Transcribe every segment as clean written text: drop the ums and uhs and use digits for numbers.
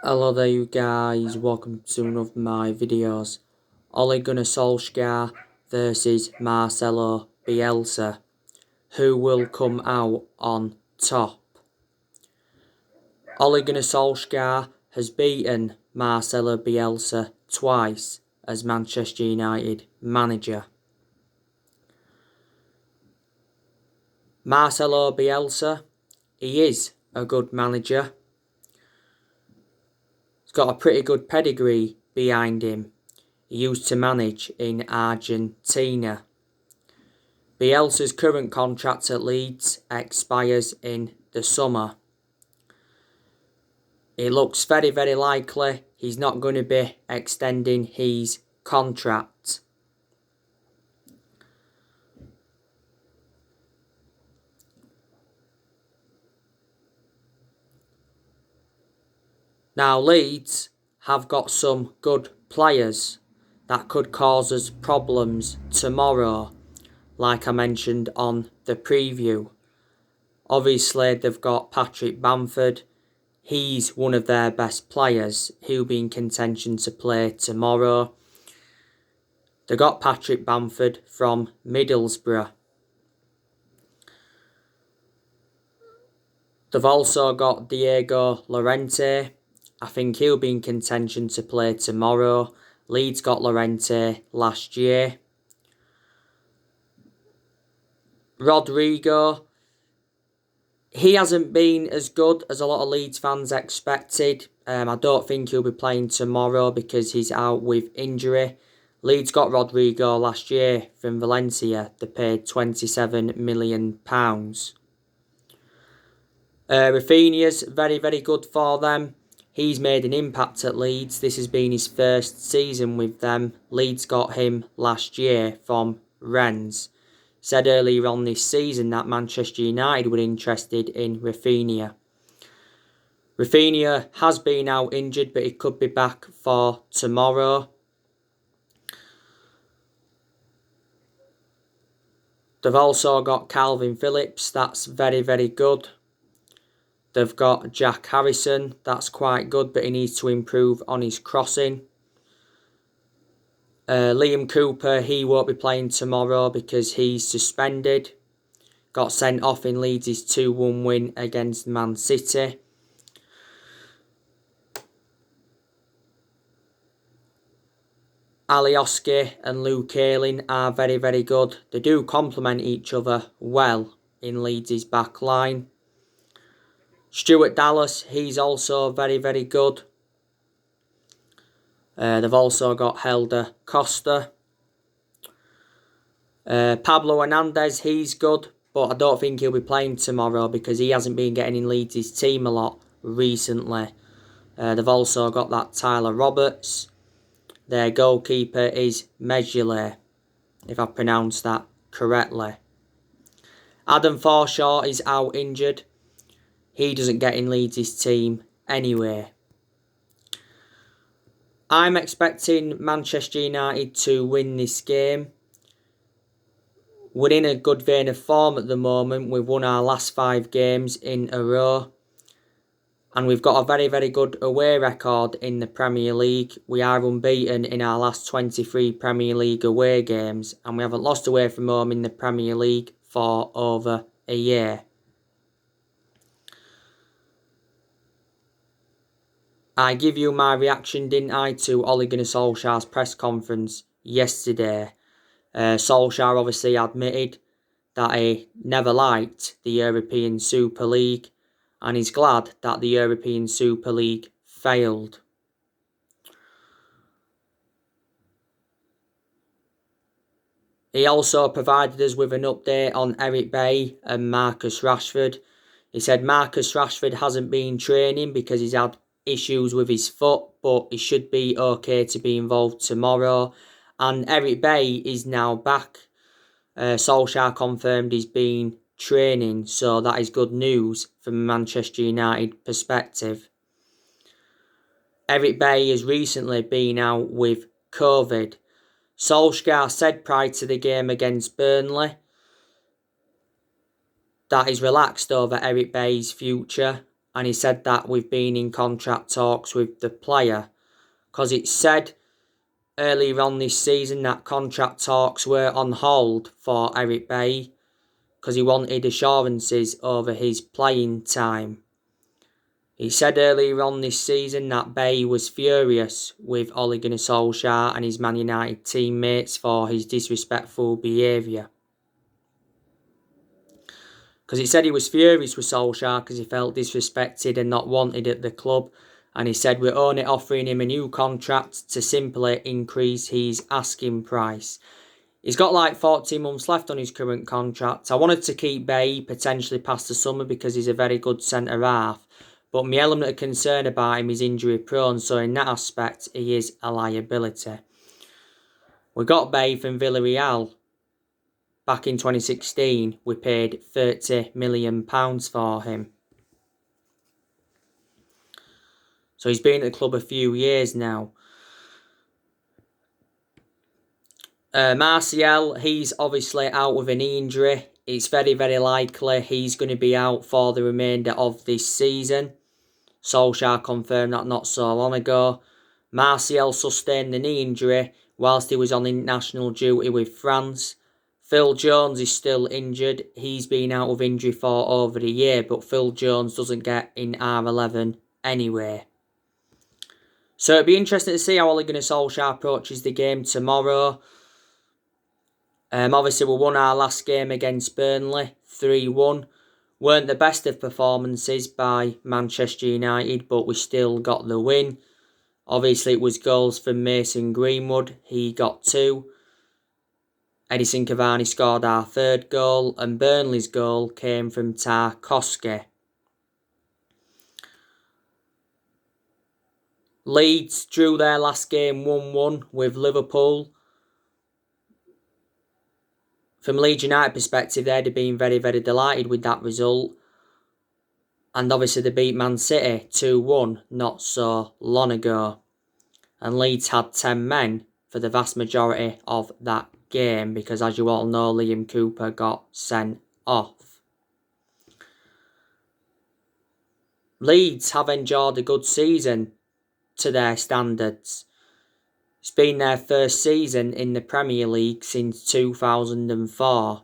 Hello there you guys, welcome to one of my videos. Ole Gunnar Solskjaer versus Marcelo Bielsa. Who will come out on top? Ole Gunnar Solskjaer has beaten Marcelo Bielsa twice as Manchester United manager. Marcelo Bielsa, he is a good manager. He's got a pretty good pedigree behind him. He used to manage in Argentina. Bielsa's current contract at Leeds expires in the summer. It looks very, very likely he's not going to be extending his contract. Now, Leeds have got some good players that could cause us problems tomorrow, like I mentioned on the preview. Obviously, they've got Patrick Bamford. He's one of their best players. He'll be in contention to play tomorrow. They got Patrick Bamford from Middlesbrough. They've also got Diego Llorente. I think he'll be in contention to play tomorrow. Leeds got Llorente last year. Rodrigo, he hasn't been as good as a lot of Leeds fans expected. I don't think he'll be playing tomorrow because he's out with injury. Leeds got Rodrigo last year from Valencia. They paid £27 million. Rafinha's very, very good for them. He's made an impact at Leeds. This has been his first season with them. Leeds got him last year from Rennes. Said earlier on this season that Manchester United were interested in Rafinha. Rafinha has been out injured, but he could be back for tomorrow. They've also got Calvin Phillips. That's very, very good. They've got Jack Harrison. That's quite good, but he needs to improve on his crossing. Liam Cooper, he won't be playing tomorrow because he's suspended. Got sent off in Leeds' 2-1 win against Man City. Alioski and Luke Ayling are very, very good. They do complement each other well in Leeds' back line. Stuart Dallas, he's also very, very good. They've also got Helder Costa. Pablo Hernandez, he's good, but I don't think he'll be playing tomorrow because he hasn't been getting in Leeds' team a lot recently. They've also got that Tyler Roberts. Their goalkeeper is Biesla, if I pronounced that correctly. Adam Forshaw is out injured. He doesn't get in Leeds' team anyway. I'm expecting Manchester United to win this game. We're in a good vein of form at the moment. We've won our last 5 games in a row. And we've got a very, very good away record in the Premier League. We are unbeaten in our last 23 Premier League away games. And we haven't lost away from home in the Premier League for over a year. I give you my reaction, didn't I, to Ole Gunnar Solskjaer's press conference yesterday. Solskjaer obviously admitted that he never liked the European Super League and he's glad that the European Super League failed. He also provided us with an update on Eric Bailly and Marcus Rashford. He said Marcus Rashford hasn't been training because he's had issues with his foot, but he should be okay to be involved tomorrow. And Eric Bailly is now back. Solskjaer confirmed he's been training, so that is good news from a Manchester United perspective. Eric Bailly has recently been out with COVID. Solskjaer said prior to the game against Burnley that he's relaxed over Eric Bailly's future and he said that we've been in contract talks with the player, because it said earlier on this season that contract talks were on hold for Eric Bailly because he wanted assurances over his playing time. He said earlier on this season that Bailly was furious with Ole Gunnar Solskjaer and his Man United teammates for his disrespectful behaviour. Because he said he was furious with Solskjaer because he felt disrespected and not wanted at the club. And he said we're only offering him a new contract to simply increase his asking price. He's got like 14 months left on his current contract. I wanted to keep Bailly potentially past the summer because he's a very good centre-half. But my element of concern about him is injury prone, so in that aspect he is a liability. We got Bailly from Villarreal. Back in 2016, we paid £30 million for him. So he's been at the club a few years now. Marcelo, he's obviously out with a knee injury. It's very, very likely he's going to be out for the remainder of this season. Solskjaer confirmed that not so long ago. Marcelo sustained the knee injury whilst he was on international duty with France. Phil Jones is still injured. He's been out with injury for over a year, but Phil Jones doesn't get in R11 anyway. So it'll be interesting to see how Ole Gunnar Solskjaer approaches the game tomorrow. Obviously, we won our last game against Burnley, 3-1. Weren't the best of performances by Manchester United, but we still got the win. Obviously, it was goals from Mason Greenwood. He got 2. Edison Cavani scored our third goal, and Burnley's goal came from Tarkowski. Leeds drew their last game 1-1 with Liverpool. From Leeds United perspective, they'd have been very, very delighted with that result. And obviously they beat Man City 2-1 not so long ago. And Leeds had 10 men for the vast majority of that game because, as you all know, Liam Cooper got sent off. Leeds have enjoyed a good season to their standards. It's been their first season in the Premier League since 2004.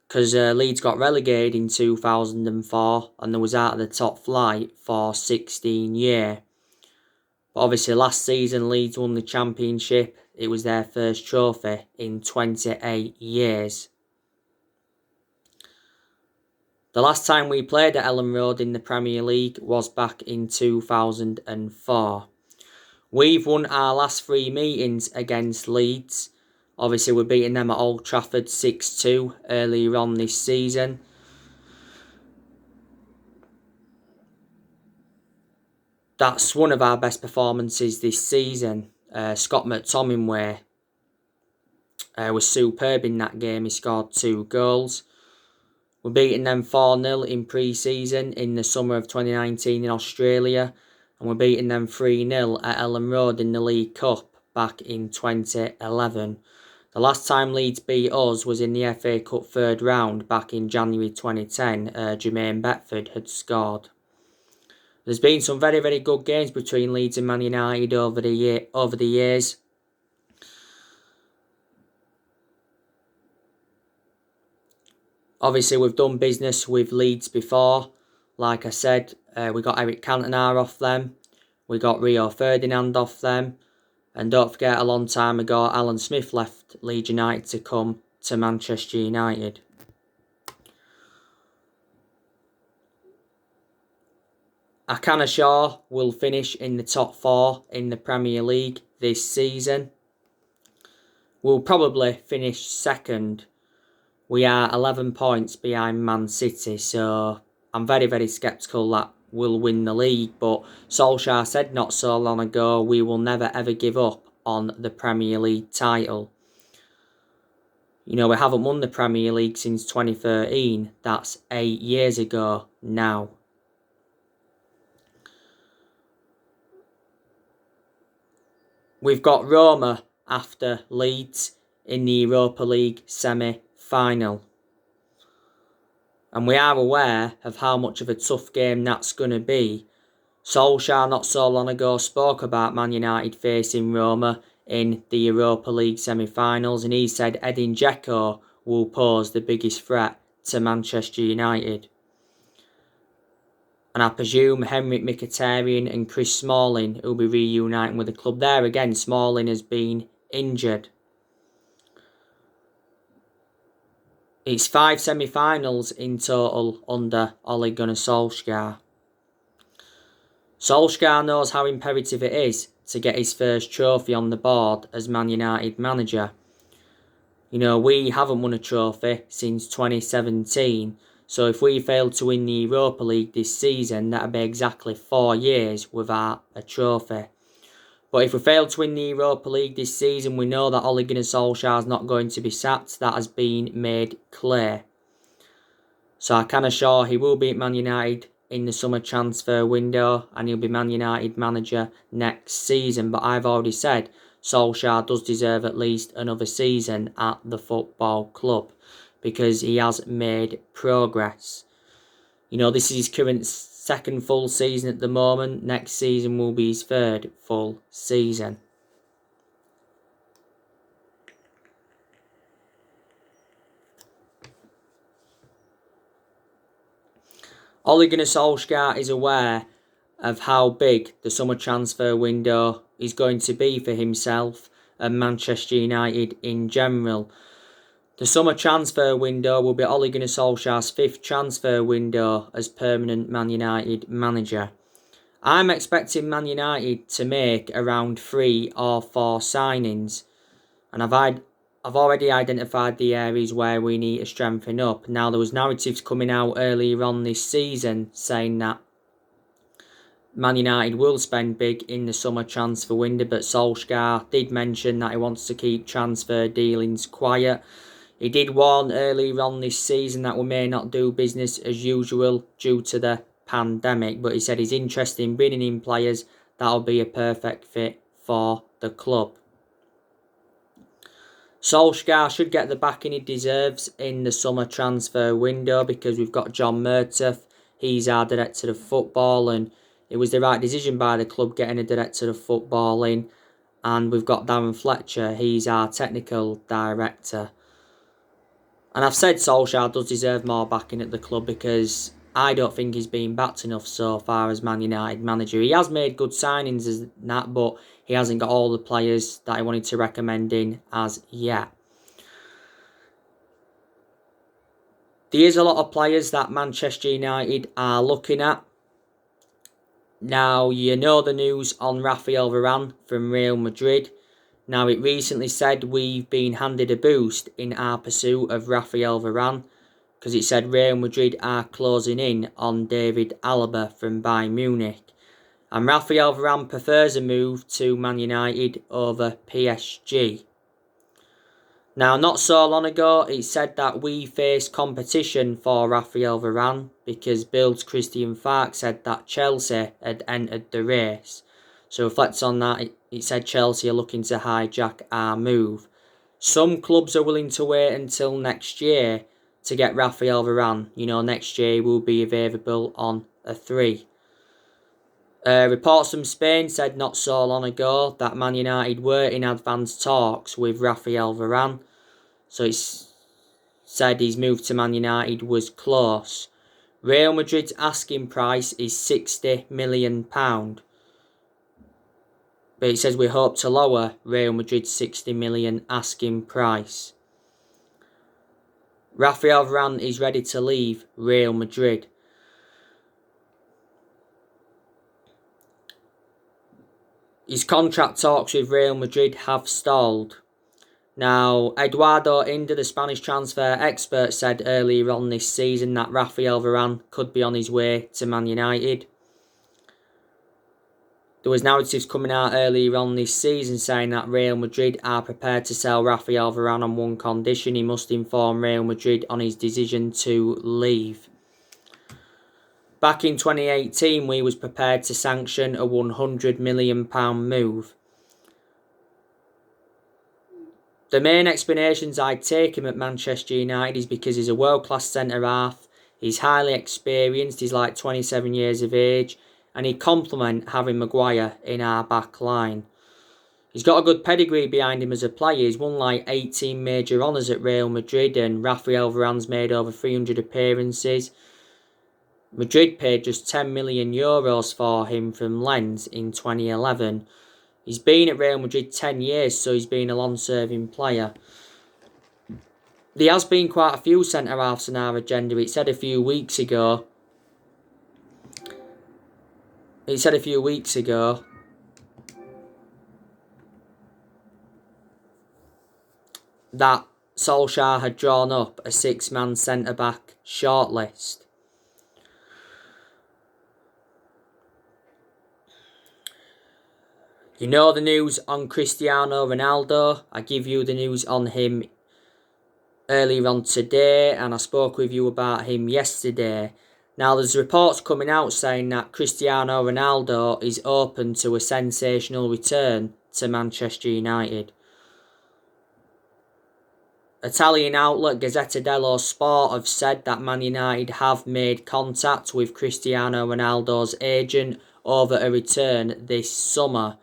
Because Leeds got relegated in 2004 and they was out of the top flight for 16 years. But obviously last season Leeds won the Championship. It was their first trophy in 28 years. The last time we played at Ellen Road in the Premier League was back in 2004. We've won our last 3 meetings against Leeds. Obviously, we're beating them at Old Trafford 6-2 earlier on this season. That's one of our best performances this season. Scott McTominay was superb in that game. He scored 2 goals. We're beating them 4-0 in pre-season in the summer of 2019 in Australia. And we're beating them 3-0 at Ellen Road in the League Cup back in 2011. The last time Leeds beat us was in the FA Cup third round back in January 2010. Jermaine Beckford had scored. There's been some very, very good games between Leeds and Man United over the years. Obviously, we've done business with Leeds before. Like I said, we got Eric Cantona off them. We got Rio Ferdinand off them. And don't forget, a long time ago, Alan Smith left Leeds United to come to Manchester United. I can assure we'll finish in the top 4 in the Premier League this season. We'll probably finish second. We are 11 points behind Man City, so I'm very, very sceptical that we'll win the league. But Solskjaer said not so long ago, we will never ever give up on the Premier League title. You know, we haven't won the Premier League since 2013. That's 8 years ago now. We've got Roma after Leeds in the Europa League semi-final. And we are aware of how much of a tough game that's going to be. Solskjaer not so long ago spoke about Man United facing Roma in the Europa League semi-finals, and he said Edin Dzeko will pose the biggest threat to Manchester United. And I presume Henrik Mkhitaryan and Chris Smalling will be reuniting with the club. There again, Smalling has been injured. It's 5 semi-finals in total under Ole Gunnar Solskjaer. Solskjaer knows how imperative it is to get his first trophy on the board as Man United manager. You know, we haven't won a trophy since 2017, so if we fail to win the Europa League this season, that'll be exactly 4 years without a trophy. But if we fail to win the Europa League this season, we know that Ole Gunnar Solskjaer is not going to be sacked. That has been made clear. So I can assure he will be at Man United in the summer transfer window, and he'll be Man United manager next season. But I've already said Solskjaer does deserve at least another season at the football club because he has made progress. You know, this is his current second full season at the moment. Next season will be his third full season. Ole Gunnar Solskjaer is aware of how big the summer transfer window is going to be for himself and Manchester United in general. The summer transfer window will be Ole Gunnar Solskjaer's 5th transfer window as permanent Man United manager. I'm expecting Man United to make around 3 or 4 signings, and I've already identified the areas where we need to strengthen up. Now, there was narratives coming out earlier on this season saying that Man United will spend big in the summer transfer window, but Solskjaer did mention that he wants to keep transfer dealings quiet. He did warn earlier on this season that we may not do business as usual due to the pandemic, but he said he's interested in bringing in players that'll be a perfect fit for the club. Solskjaer should get the backing he deserves in the summer transfer window because we've got John Murtough. He's our director of football, and it was the right decision by the club getting a director of football in. And we've got Darren Fletcher. He's our technical director. And I've said Solskjaer does deserve more backing at the club because I don't think he's been backed enough so far as Man United manager. He has made good signings as that, but he hasn't got all the players that I wanted to recommend in as yet. There is a lot of players that Manchester United are looking at. Now, you know the news on Rafael Varane from Real Madrid. Now, it recently said we've been handed a boost in our pursuit of Rafael Varane because it said Real Madrid are closing in on David Alaba from Bayern Munich. And Rafael Varane prefers a move to Man United over PSG. Now, not so long ago, it said that we faced competition for Rafael Varane because Bill's Christian Falk said that Chelsea had entered the race. So reflects on that, it said Chelsea are looking to hijack our move. Some clubs are willing to wait until next year to get Rafael Varane. You know, next year will be available on a 3. Reports from Spain said not so long ago that Man United were in advanced talks with Rafael Varane. So it's said his move to Man United was close. Real Madrid's asking price is £60 million. But it says we hope to lower Real Madrid's £60 million asking price. Rafael Varane is ready to leave Real Madrid. His contract talks with Real Madrid have stalled. Now, Eduardo Inda, the Spanish transfer expert, said earlier on this season that Rafael Varane could be on his way to Man United. There was narratives coming out earlier on this season saying that Real Madrid are prepared to sell Rafael Varane on one condition: he must inform Real Madrid on his decision to leave. Back in 2018, we was prepared to sanction a £100 million move. The main explanations I'd take him at Manchester United is because he's a world-class centre-half. He's highly experienced, he's like 27 years of age, and he'd complement Harry Maguire in our back line. He's got a good pedigree behind him as a player. He's won like 18 major honours at Real Madrid, and Rafael Varane's made over 300 appearances. Madrid paid just €10 million for him from Lens in 2011. He's been at Real Madrid 10 years, so he's been a long-serving player. There has been quite a few centre-halves on our agenda. It said a few weeks ago that Solskjaer had drawn up a 6-man centre-back shortlist. You know the news on Cristiano Ronaldo. I give you the news on him earlier on today, and I spoke with you about him yesterday. Now there's reports coming out saying that Cristiano Ronaldo is open to a sensational return to Manchester United. Italian outlet Gazzetta dello Sport have said that Man United have made contact with Cristiano Ronaldo's agent over a return this summer.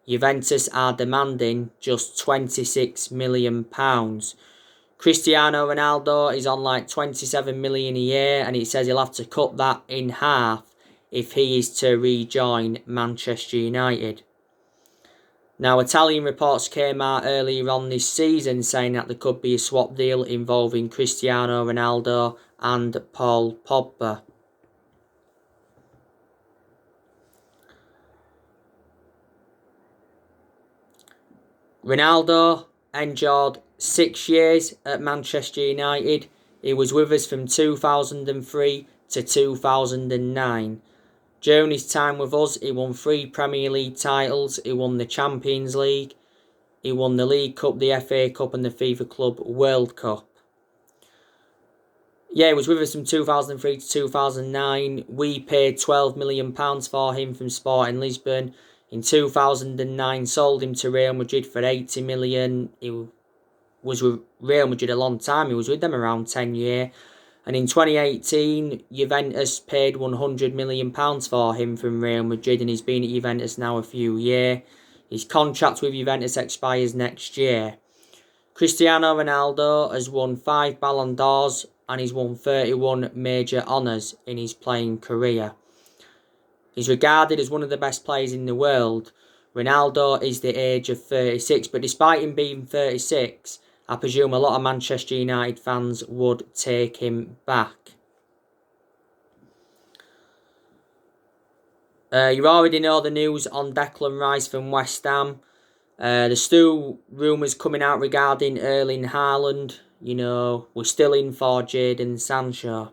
Juventus are demanding just £26 million. Cristiano Ronaldo is on like 27 million a year, and it says he'll have to cut that in half if he is to rejoin Manchester United. Now, Italian reports came out earlier on this season saying that there could be a swap deal involving Cristiano Ronaldo and Paul Pogba. Ronaldo endured 6 years at Manchester United. He was with us from 2003 to 2009. During his time with us, he won 3 Premier League titles. He won the Champions League. He won the League Cup, the FA Cup and the FIFA Club World Cup. Yeah, he was with us from 2003 to 2009. We paid £12 million for him from Sporting Lisbon. In 2009, sold him to Real Madrid for £80 million. He was with Real Madrid a long time. He was with them around 10 years. And in 2018, Juventus paid £100 million for him from Real Madrid, and he's been at Juventus now a few years. His contract with Juventus expires next year. Cristiano Ronaldo has won 5 Ballon d'Ors, and he's won 31 major honours in his playing career. He's regarded as one of the best players in the world. Ronaldo is the age of 36, but despite him being 36, I presume a lot of Manchester United fans would take him back. You already know the news on Declan Rice from West Ham. There's still rumours coming out regarding Erling Haaland. You know, we're still in for Jadon Sancho.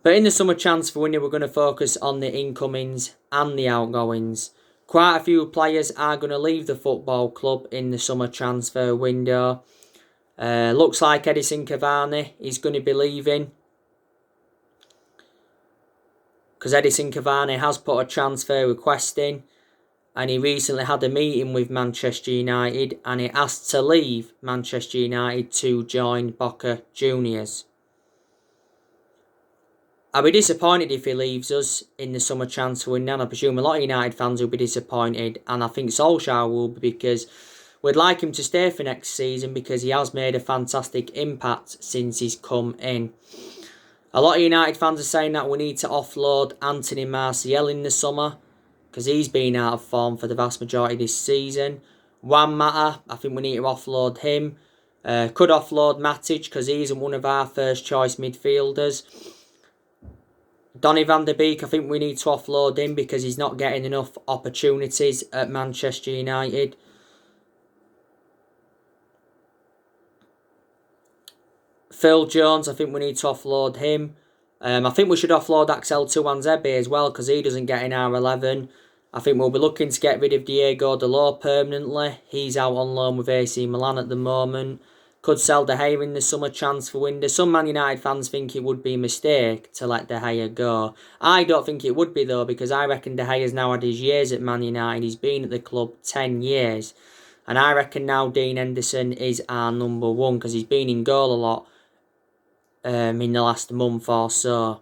But in the summer transfer window, we're going to focus on the incomings and the outgoings. Quite a few players are going to leave the football club in the summer transfer window. Looks like Edison Cavani is going to be leaving, because Edison Cavani has put a transfer request in, and he recently had a meeting with Manchester United, and he asked to leave Manchester United to join Boca Juniors. I'll be disappointed if he leaves us in the summer transfer window, and I presume a lot of United fans will be disappointed, and I think Solskjaer will be, because we'd like him to stay for next season because he has made a fantastic impact since he's come in. A lot of United fans are saying that we need to offload Anthony Marcelo in the summer because he's been out of form for the vast majority of this season. Juan Mata, I think we need to offload him. Could offload Matic because he isn't one of our first choice midfielders. Donny van der Beek, I think we need to offload him because he's not getting enough opportunities at Manchester United. Phil Jones, I think we need to offload him. I think we should offload Axel Tuanzebe as well because he doesn't get in our 11. I think we'll be looking to get rid of Diego Dalot permanently. He's out on loan with AC Milan at the moment. Could sell De Gea in the summer transfer window. Some Man United fans think it would be a mistake to let De Gea go. I don't think it would be though, because I reckon De Gea's now had his years at Man United. He's been at the club 10 years. And I reckon now Dean Henderson is our number 1 because he's been in goal a lot. in the last month or so.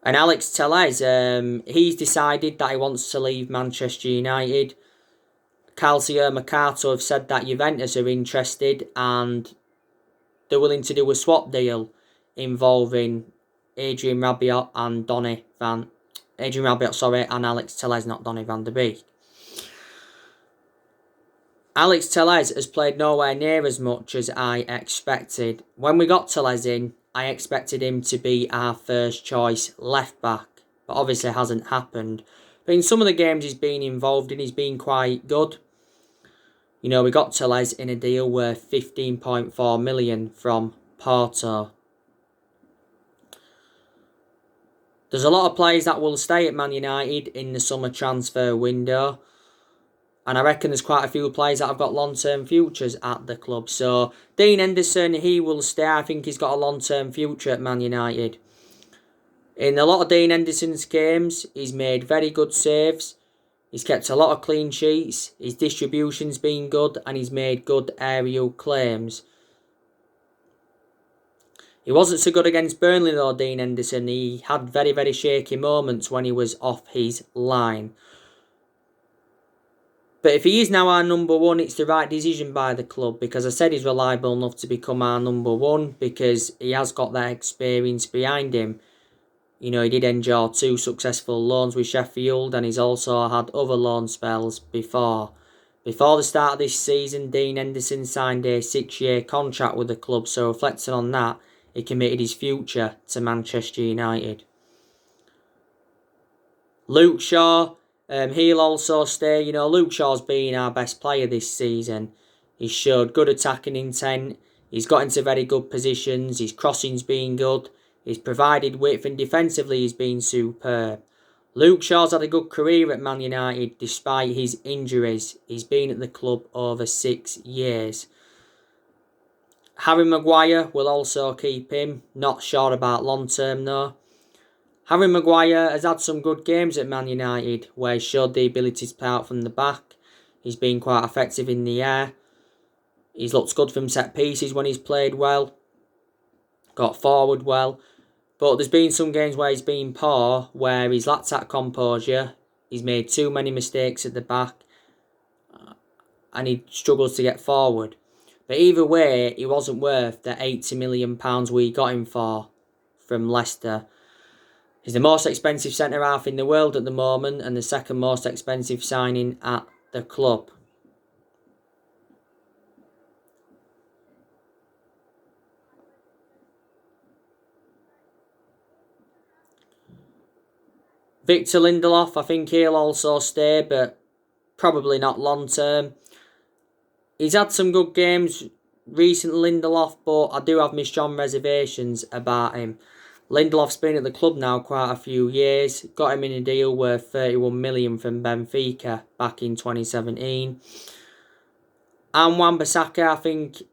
And Alex Telles, he's decided that he wants to leave Manchester United. Calcio Mercato have said that Juventus are interested and they're willing to do a swap deal involving Adrian Rabiot and and Alex Telles, not Donny van der Beek. Alex Telles has played nowhere near as much as I expected. When we got Telles in, I expected him to be our first choice left back, but obviously hasn't happened. But in some of the games he's been involved in, he's been quite good. You know, we got Telles in a deal worth 15.4 million from Porto. There's a lot of players that will stay at Man United in the summer transfer window. And I reckon there's quite a few players that have got long-term futures at the club. So, Dean Henderson, he will stay. I think he's got a long-term future at Man United. In a lot of Dean Henderson's games, he's made very good saves. He's kept a lot of clean sheets. His distribution's been good. And he's made good aerial claims. He wasn't so good against Burnley though, Dean Henderson. He had very, very shaky moments when he was off his line. But if he is now our number one, it's the right decision by the club, because I said he's reliable enough to become our number one because he has got that experience behind him. You know, he did endure 2 successful loans with Sheffield and he's also had other loan spells before. Before the start of this season, Dean Henderson signed a 6-year contract with the club, so reflecting on that, he committed his future to Manchester United. Luke Shaw, he'll also stay. You know, Luke Shaw's been our best player this season. He's showed good attacking intent. He's got into very good positions. His crossing's been good. He's provided width and defensively he's been superb. Luke Shaw's had a good career at Man United despite his injuries. He's been at the club over 6 years. Harry Maguire will also keep him. Not sure about long term though. Harry Maguire has had some good games at Man United where he showed the ability to play out from the back. He's been quite effective in the air. He's looked good from set pieces when he's played well. Got forward well. But there's been some games where he's been poor, where he's lacked that composure. He's made too many mistakes at the back. And he struggles to get forward. But either way, he wasn't worth the £80 million we got him for from Leicester. He's the most expensive centre-half in the world at the moment and the second most expensive signing at the club. Victor Lindelof, I think he'll also stay, but probably not long term. He's had some good games recently, Lindelof, but I do have my strong reservations about him. Lindelof's been at the club now quite a few years. Got him in a deal worth 31 million from Benfica back in 2017. And Wan-Bissaka, I think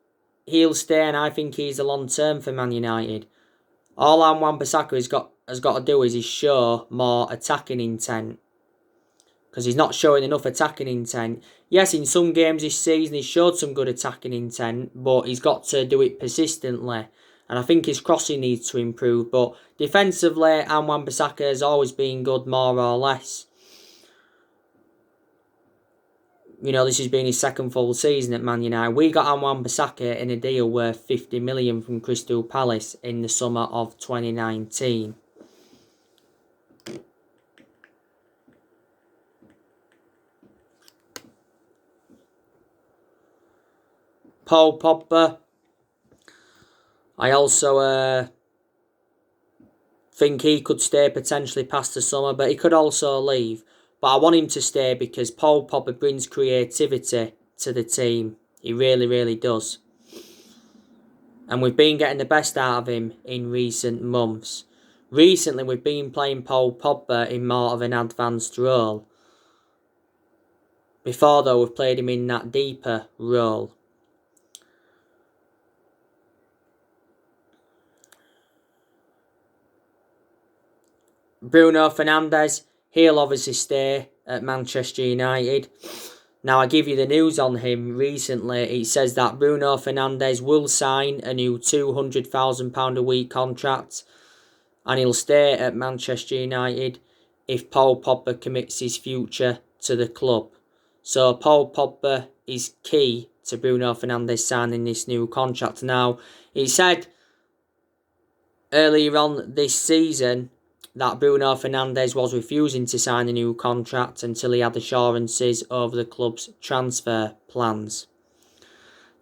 he'll stay and I think he's a long term for Man United. All Wan-Bissaka has got to do is show more attacking intent. Because he's not showing enough attacking intent. Yes, in some games this season he's showed some good attacking intent, but he's got to do it persistently. And I think his crossing needs to improve. But defensively, Wan-Bissaka has always been good, more or less. You know, this has been his second full season at Man United. We got Wan-Bissaka in a deal worth 50 million from Crystal Palace in the summer of 2019. Paul Pogba, I also think he could stay potentially past the summer, but he could also leave. But I want him to stay because Paul Pogba brings creativity to the team. He really, really does. And we've been getting the best out of him in recent months. Recently, we've been playing Paul Pogba in more of an advanced role. Before, though, we've played him in that deeper role. Bruno Fernandes, he'll obviously stay at Manchester United. Now, I give you the news on him recently. It says that Bruno Fernandes will sign a new £200,000 a week contract and he'll stay at Manchester United if Paul Pogba commits his future to the club. So Paul Pogba is key to Bruno Fernandes signing this new contract. Now, he said earlier on this season that Bruno Fernandes was refusing to sign a new contract until he had assurances over the club's transfer plans.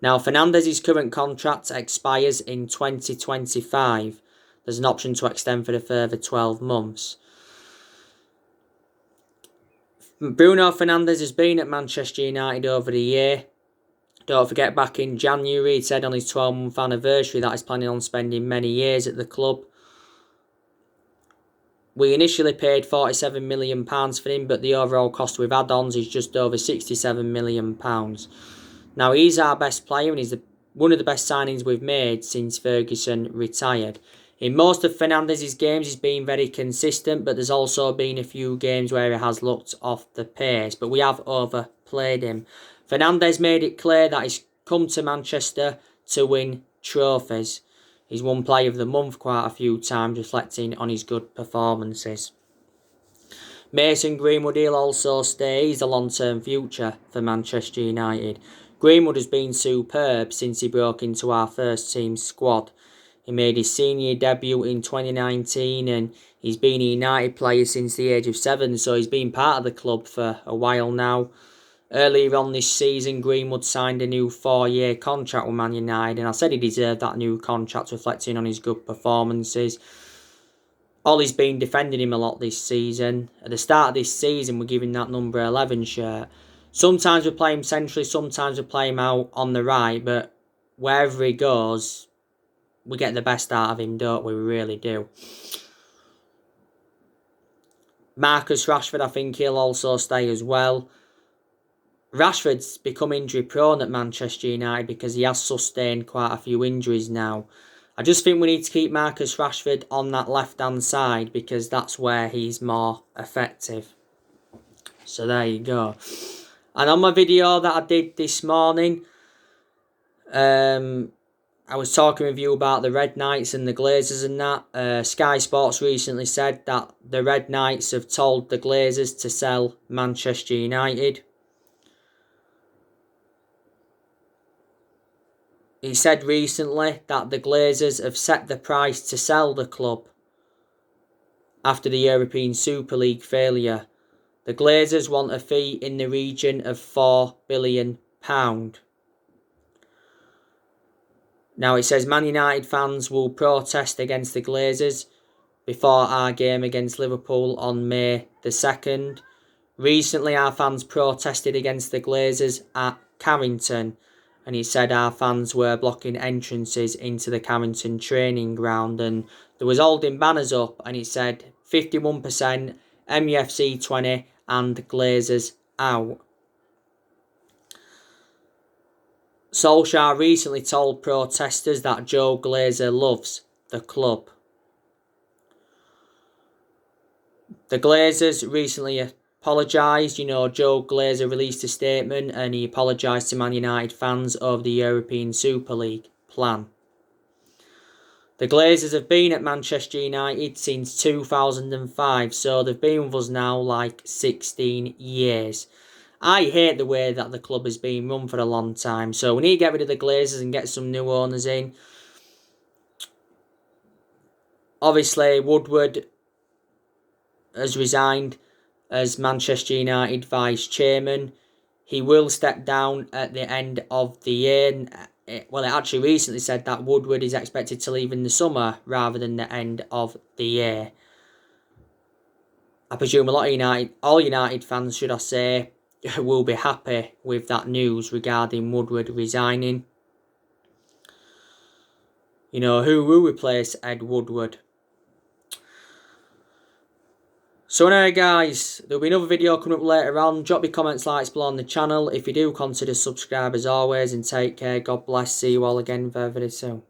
Now, Fernandes' current contract expires in 2025. There's an option to extend for a further 12 months. Bruno Fernandes has been at Manchester United over the year. Don't forget, back in January, he said on his 12-month anniversary that he's planning on spending many years at the club. We initially paid £47 million for him, but the overall cost with add-ons is just over £67 million. Now, he's our best player and he's one of the best signings we've made since Ferguson retired. In most of Fernandes' games, he's been very consistent, but there's also been a few games where he has looked off the pace, but we have overplayed him. Fernandes made it clear that he's come to Manchester to win trophies. He's won Player of the Month quite a few times, reflecting on his good performances. Mason Greenwood, he'll also stay. He's a long-term future for Manchester United. Greenwood has been superb since he broke into our first team squad. He made his senior debut in 2019 and he's been a United player since the age of 7, so he's been part of the club for a while now. Earlier on this season, Greenwood signed a new 4-year contract with Man United, and I said he deserved that new contract, reflecting on his good performances. Ollie's been defending him a lot this season. At the start of this season, we're giving that number 11 shirt. Sometimes we play him centrally, sometimes we play him out on the right, but wherever he goes, we get the best out of him, don't we? We really do. Marcus Rashford, I think he'll also stay as well. Rashford's become injury prone at Manchester United because he has sustained quite a few injuries now. I just think we need to keep Marcus Rashford on that left-hand side because that's where he's more effective. So there you go. And on my video that I did this morning, I was talking with you about the Red Knights and the Glazers and that. Sky Sports recently said that the Red Knights have told the Glazers to sell Manchester United. He said recently that the Glazers have set the price to sell the club after the European Super League failure. The Glazers want a fee in the region of £4 billion. Now it says Man United fans will protest against the Glazers before our game against Liverpool on May the 2nd. Recently our fans protested against the Glazers at Carrington, and he said our fans were blocking entrances into the Carrington training ground, and there was holding banners up and it said 51%, MUFC 20 and Glazers out. Solskjaer recently told protesters that Joe Glazer loves the club. The Glazers recently apologised. Joe Glazer released a statement and he apologised to Man United fans over the European Super League plan. The Glazers have been at Manchester United since 2005, so they've been with us now like 16 years. I hate the way that the club has been run for a long time, so we need to get rid of the Glazers and get some new owners in. Obviously, Woodward has resigned as Manchester United vice chairman. He will step down at the end of the year. Well, it actually recently said that Woodward is expected to leave in the summer rather than the end of the year. I presume all United fans, should I say, will be happy with that news regarding Woodward resigning. Who will replace Ed Woodward? So anyway guys, there'll be another video coming up later on. Drop your comments, likes below on the channel. If you do, consider subscribe as always, and take care. God bless. See you all again very, very soon.